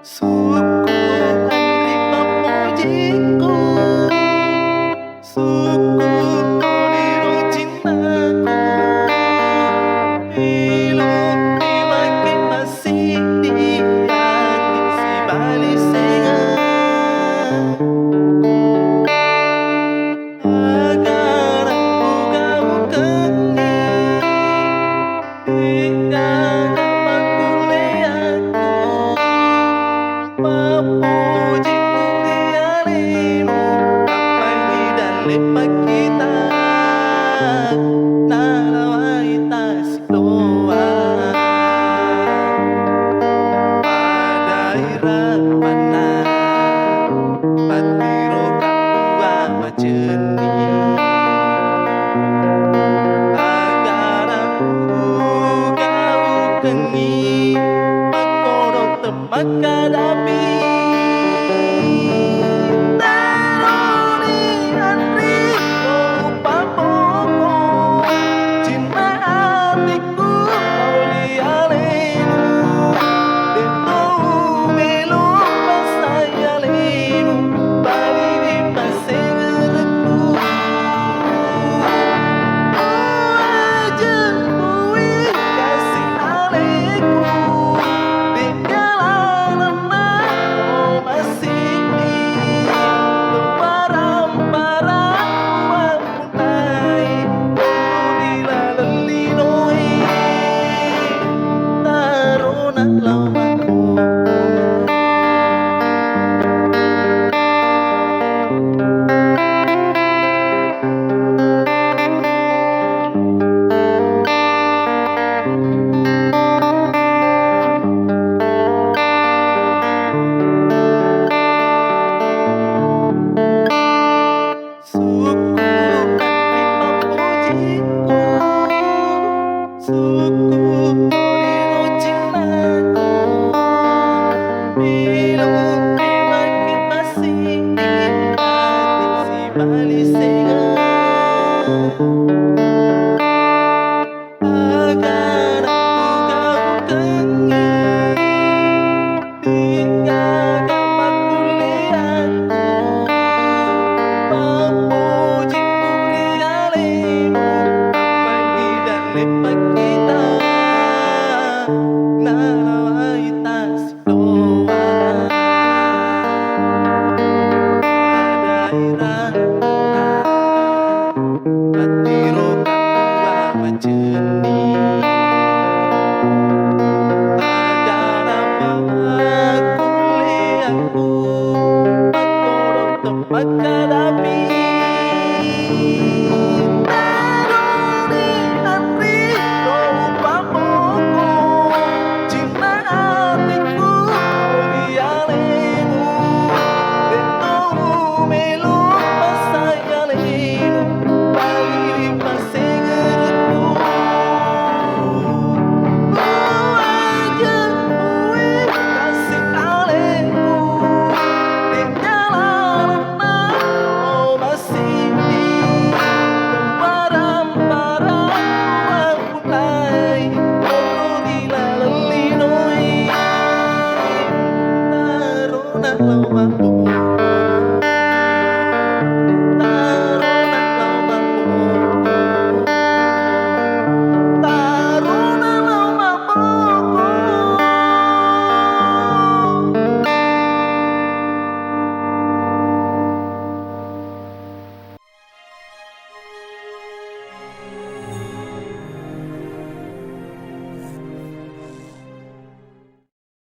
Syukur memujiku, syukur kau cintaku. Ilmu makin masih di hati si balik agar aku kau kenal hingga dapat kuliahku. Memuji kuliahmu apa dan lepas kita nalawai tas doa pada irang mana patiro kapua maceni agar aku kau kengi makoro tempat kadapi. Syukur kau cintaku, bilang makin masih di hati si balik agar aku kau kenal hingga dapat kuliahku. Memuji kuliahmu pagi dan lepas kita nalawai tas doa pada irang patiro kapua maceni agar apa kuliahku makoro tempat